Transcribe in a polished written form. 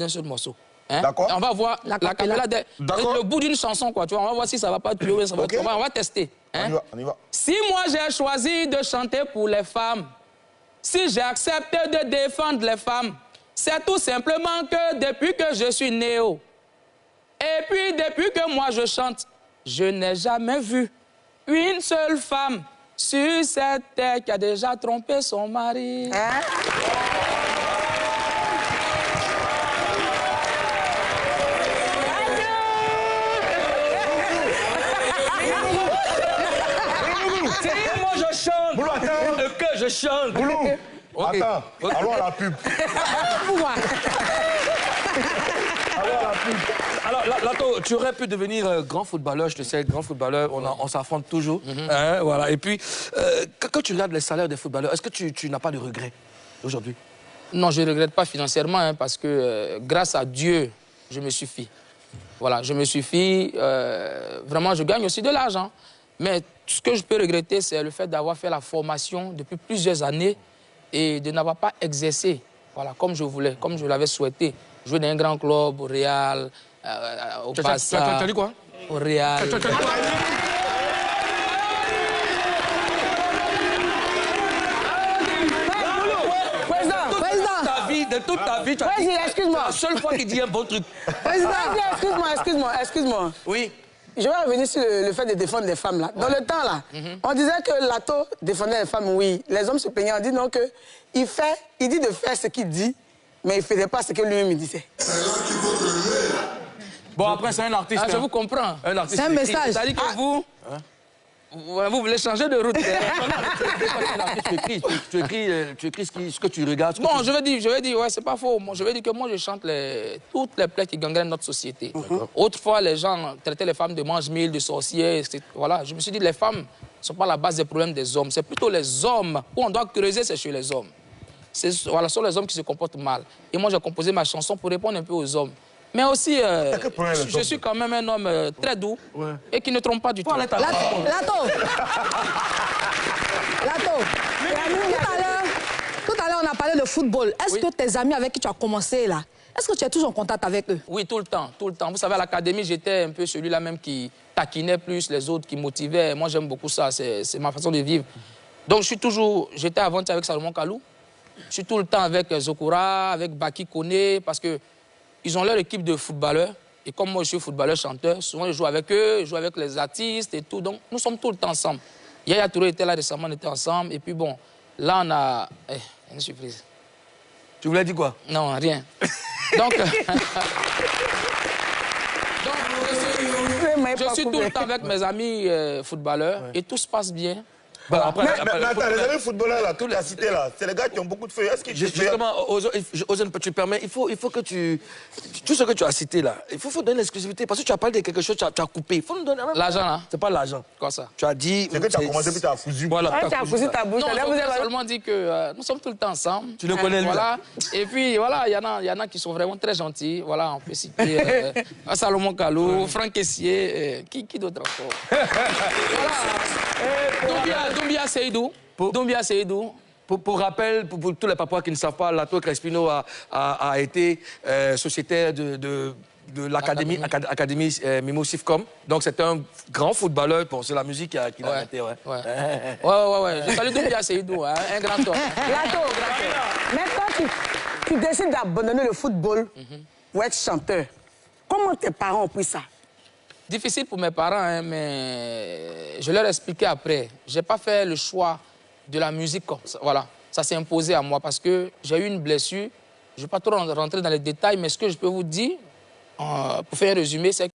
d'un seul morceau. Hein? D'accord. On va voir la cappella, le bout d'une chanson, quoi. Tu vois, on va voir si ça va pas tuer, ça va, okay. On va tester. Hein? On y va. Si moi j'ai choisi de chanter pour les femmes, si j'ai accepté de défendre les femmes, c'est tout simplement que depuis que je suis néo, et puis depuis que moi je chante, je n'ai jamais vu une seule femme sur cette terre qui a déjà trompé son mari. Hein? Si moi je chante, Boulou, attends. que je chante. Boulou, okay. Attends, okay. Allons à la pub. Allons à la pub. Alors, Lato, tu aurais pu devenir grand footballeur, je te sais, grand footballeur, on s'affronte toujours. Hein, voilà. Et puis, quand tu regardes les salaires des footballeurs, est-ce que tu n'as pas de regrets aujourd'hui? Non, je ne regrette pas financièrement, hein, parce que grâce à Dieu, je me suffis. Voilà, je me suffis. Vraiment, je gagne aussi de l'argent. Mais ce que je peux regretter, c'est le fait d'avoir fait la formation depuis plusieurs années et de n'avoir pas exercé, voilà, comme je voulais, comme je l'avais souhaité. Jouer dans un grand club, au Real, au Barça. Tu as dit quoi? Au Real. De toute ta vie, tu as dit... excuse-moi. La seule fois qu'il dit un bon truc. Président, excuse-moi. Oui. Je vais revenir sur le fait de défendre les femmes, là. Dans le temps, là, on disait que Lato défendait les femmes, oui. Les hommes se plaignaient, on dit non, que il dit de faire ce qu'il dit, mais il ne faisait pas ce que lui-même disait. Bon, après, c'est un artiste. Ah, je vous comprends. C'est un message. C'est-à-dire que vous voulez changer de route. Tu écris ce que tu regardes. Bon, je veux dire, ouais, c'est pas faux. Je veux dire que moi, je chante toutes les plaies qui gangrènent notre société. Autrefois, les gens traitaient les femmes de mange-mille, de sorcières, voilà. Je me suis dit, les femmes ne sont pas la base des problèmes des hommes. C'est plutôt les hommes. Où on doit creuser, c'est chez les hommes. Voilà, ce sont les hommes qui se comportent mal. Et moi, j'ai composé ma chanson pour répondre un peu aux hommes. Mais aussi, je suis quand même un homme très doux et qui ne trompe pas du tout. Lato, tout à l'heure, on a parlé de football. Est-ce que tes amis avec qui tu as commencé, là, est-ce que tu es toujours en contact avec eux? Oui, tout le temps, tout le temps. Vous savez, à l'académie, j'étais un peu celui-là même qui taquinait plus les autres, qui motivait. Moi, j'aime beaucoup ça, c'est ma façon de vivre. Donc, j'étais avant avec Salomon Kalou. Je suis tout le temps avec Zokora, avec Baki Kone, parce que ils ont leur équipe de footballeurs. Et comme moi, je suis footballeur-chanteur, souvent, je joue avec eux, je joue avec les artistes et tout. Donc, nous sommes tout le temps ensemble. Yaya Touré était là récemment, on était ensemble. Et puis, bon, là, on a... une surprise. Tu voulais dire quoi? Non, rien. Donc, je suis tout le temps avec mes amis footballeurs et tout se passe bien. Bon, mais attends, les amis footballeurs, là, toute la cité, là, c'est les gars qui ont beaucoup de feuilles. Est-ce que justement, Ozone, tu permets, il faut que tu... Tout ce que tu as cité, là, il faut donner l'exclusivité. Parce que tu as parlé de quelque chose, tu as coupé. Il faut nous donner... L'argent, là? C'est pas l'argent. Quoi ça? Tu as dit... C'est que tu as commencé, puis tu as fousu. Voilà, tu as fousu ta bouche. Non, vous avez seulement dit que nous sommes tout le temps ensemble. Tu le connais, lui. Voilà. Et puis, voilà, il y en a qui sont vraiment très gentils. Voilà, on peut citer Salomon Kalou, Franck Essier, qui d'autre encore? Voilà. Doumbia Seydou. Doumbia Seydou. Pour rappel, pour tous les Papouas qui ne savent pas, Lato Crespino a été sociétaire de l'académie Mimo Sifcom. Donc c'est un grand footballeur. Bon, c'est la musique qui l'a arrêté. Ouais. Je salue Doumbia Seydou, hein, un grand homme. Lato, maintenant tu décides d'abandonner le football pour être chanteur. Comment tes parents ont pris ça? Difficile pour mes parents, hein, mais je leur ai expliqué après. Je n'ai pas fait le choix de la musique comme ça. Voilà, ça s'est imposé à moi parce que j'ai eu une blessure. Je ne vais pas trop rentrer dans les détails, mais ce que je peux vous dire, pour faire un résumé, c'est